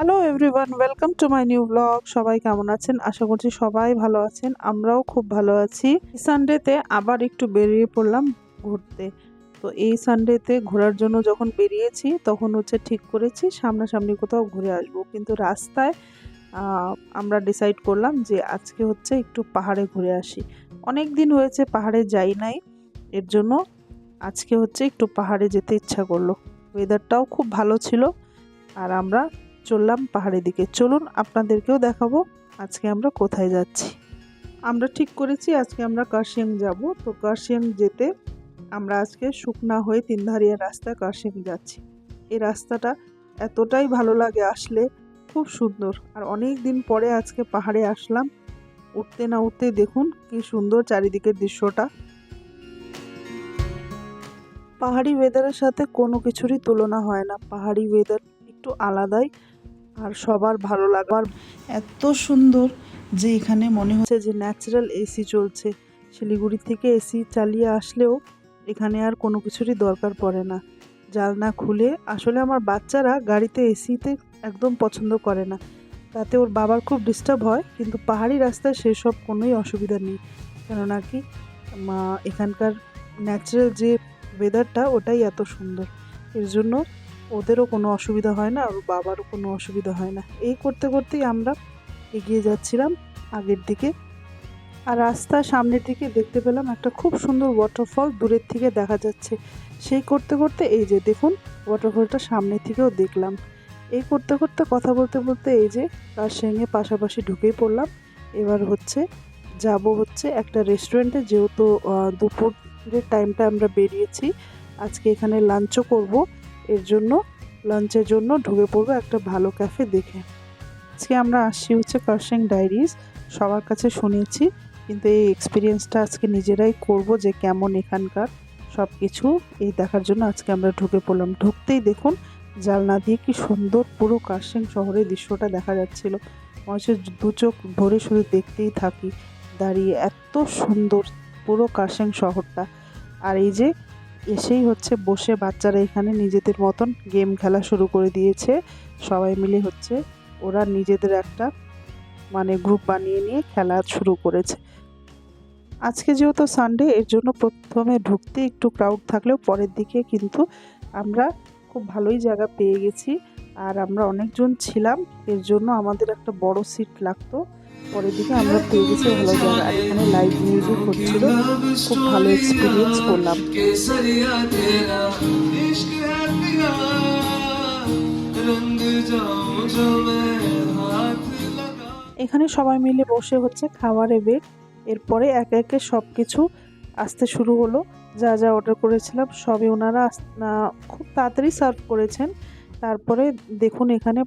Hello everyone, welcome to my new blog. সবাই কেমন আছেন? আশা করছি সবাই ভালো আছেন। আমরাও খুব ভালো আছি। সানডেতে আবার একটু বেরিয়ে পড়লাম ঘুরতে। তো এই সানডেতে ঘোরার জন্য যখন বেরিয়েছি তখন ঠিক করেছি সামনাসামনি কোথাও ঘুরে আসবো, কিন্তু রাস্তায় আমরা ডিসাইড করলাম যে আজকে একটু পাহাড়ে ঘুরে আসি। অনেক দিন হয়েছে পাহাড়ে যাই নাই, এর জন্য আজকে একটু পাহাড়ে যেতে ইচ্ছা করলো। ওয়েদারটাও খুব ভালো ছিল আর আমরা চললাম পাহাড়ের দিকে। চলুন আপনাদেরকেও দেখাবো আজকে আমরা কোথায় যাচ্ছি। আমরা ঠিক করেছি আজকে আমরা কার্শিয়াং যাব। তো কার্শিয়াং যেতে আমরা আজকে শুকনা হয়ে তিনধারিয়া রাস্তায় কার্শিয়াং যাচ্ছি। এই রাস্তাটা এতটাই ভালো লাগে, আসলে খুব সুন্দর। আর অনেক দিন পরে আজকে পাহাড়ে আসলাম। উঠতে না উঠতে দেখুন কি সুন্দর চারিদিকের দৃশ্যটা। পাহাড়ি ওয়েদারের সাথে কোনো কিছুরই তুলনা হয় না। পাহাড়ি ওয়েদার একটু আলাদাই আর সবার ভালো লাগার। এত সুন্দর যে এখানে মনে হচ্ছে যে ন্যাচারাল এসি চলছে। শিলিগুড়ি থেকে এসি চালিয়ে আসলেও এখানে আর কোনো কিছুরই দরকার পড়ে না। জানলা খুলে, আসলে আমার বাচ্চারা গাড়িতে এসিতে একদম পছন্দ করে না, তাতে ওর বাবার খুব ডিস্টার্ব হয়। কিন্তু পাহাড়ি রাস্তায় সেসব কোনোই অসুবিধা নেই, কেননা কি এখানকার ন্যাচারাল যে ওয়েদারটা ওটাই এত সুন্দর। এর জন্য ওদেরও কোনো অসুবিধা হয় না, আর বাবারও কোনো অসুবিধা হয় না। এই করতে করতেই আমরা এগিয়ে যাচ্ছিলাম আগের দিকে। আর রাস্তার সামনের দিকে দেখতে পেলাম একটা খুব সুন্দর ওয়াটারফল দূরের থেকে দেখা যাচ্ছে। সেই করতে করতে এই যে দেখুন ওয়াটারফলটা সামনে থেকেও দেখলাম। এই করতে করতে কথা বলতে বলতে এই যে কার্শিয়াংয়ে পাশাপাশি ঢুকেই পড়লাম। এবার যাব একটা রেস্টুরেন্টে, যেহেতু দুপুরের টাইমটা আমরা বেরিয়েছি। আজকে এখানে লাঞ্চও করব, এর জন্য লাঞ্চের জন্য ঢুকে পড়বো একটা ভালো ক্যাফে দেখে। আজকে আমরা আসছি কার্শিয়াং ডায়েরিজ। সবার কাছে শুনেছি, কিন্তু এই এক্সপিরিয়েন্সটা আজকে নিজেরাই করব যে কেমন এখানকার সব কিছু, এই দেখার জন্য আজকে আমরা ঢুকে পড়লাম। ঢুকতেই দেখুন জানলা দিয়ে কি সুন্দর পুরো কার্শিয়াং শহরের দৃশ্যটা দেখা যাচ্ছিল। মনে হচ্ছে দু চোখ ভরে শুধু দেখতেই থাকি দাঁড়িয়ে, এত সুন্দর পুরো কার্শিয়াং শহরটা। আর এই যে এসেই বসে বাচ্চারা এখানে নিজেদের মতন গেম খেলা শুরু করে দিয়েছে। সবাই মিলে ওরা নিজেদের একটা গ্রুপ বানিয়ে নিয়ে খেলা শুরু করেছে। আজকে যেহেতু সানডে, এর জন্য প্রথমে ঢুকতে একটু ক্রাউড থাকলেও পরের দিকে কিন্তু আমরা খুব ভালোই জায়গা পেয়ে গেছি। আর আমরা অনেকজন ছিলাম, এর জন্য আমাদের একটা বড় সিট লাগতো। পরের দিকে আমরা পেয়ে গেছি ভালো জায়গা। আর এখানে লাইভ মিউজিক হচ্ছিল, খুব ভালো এক্সপিরিয়েন্স করলাম। এখানে সবাই মিলে বসে খাওয়ার এবার। এরপরে একে একে সব কিছু আসতে শুরু হলো। যা যা অর্ডার করেছিলাম সবই ওনারা খুব তাড়াতাড়ি সার্ভ করেছেন। তারপরে দেখুন এখানে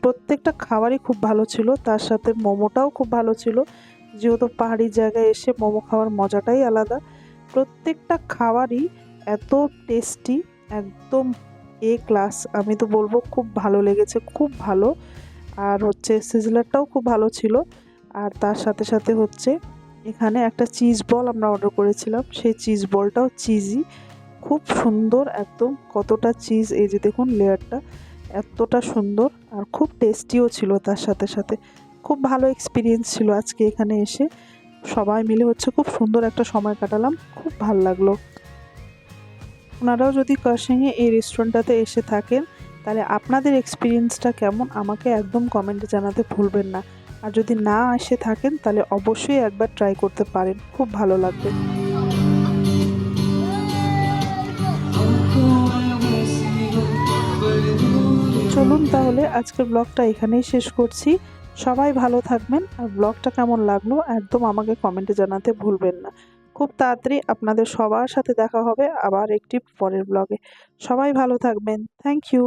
প্রত্যেকটা খাবারই খুব ভালো ছিল, তার সাথে মোমোটাও খুব ভালো ছিল। যেহেতু পাহাড়ি জায়গায় এসে মোমো খাওয়ার মজাটাই আলাদা। প্রত্যেকটা খাবারই এত টেস্টি, একদম এ ক্লাস। আমি তো বলবো খুব ভালো লেগেছে, খুব ভালো। আর সিজলারটাও খুব ভালো ছিল। আর তার সাথে সাথে এখানে একটা চিজ বল আমরা অর্ডার করেছিলাম, সেই চিজ বলটাও চিজি, খুব সুন্দর একদম। কতটা চিজ, এই যে দেখুন লেয়ারটা এতটা সুন্দর আর খুব টেস্টিও ছিল। তার সাথে সাথে খুব ভালো এক্সপিরিয়েন্স ছিল আজকে এখানে এসে। সবাই মিলে খুব সুন্দর একটা সময় কাটালাম, খুব ভালো লাগলো। ওনারাও যদি কার্শিয়াংয়ে এই রেস্টুরেন্টটাতে এসে থাকেন, তাহলে আপনাদের এক্সপিরিয়েন্সটা কেমন আমাকে একদম কমেন্টে জানাতে ভুলবেন না। আর যদি না এসে থাকেন তাহলে অবশ্যই একবার ট্রাই করতে পারেন, খুব ভালো লাগবে। চলুন তাহলে আজকের ব্লগটা এখানেই শেষ করছি। সবাই ভালো থাকবেন, আর ব্লগটা কেমন লাগলো একদম আমাকে কমেন্টে জানাতে ভুলবেন না। খুব তাড়াতাড়ি আপনাদের সবার সাথে দেখা হবে আবার একটি পরের ব্লগে। সবাই ভালো থাকবেন। Thank you.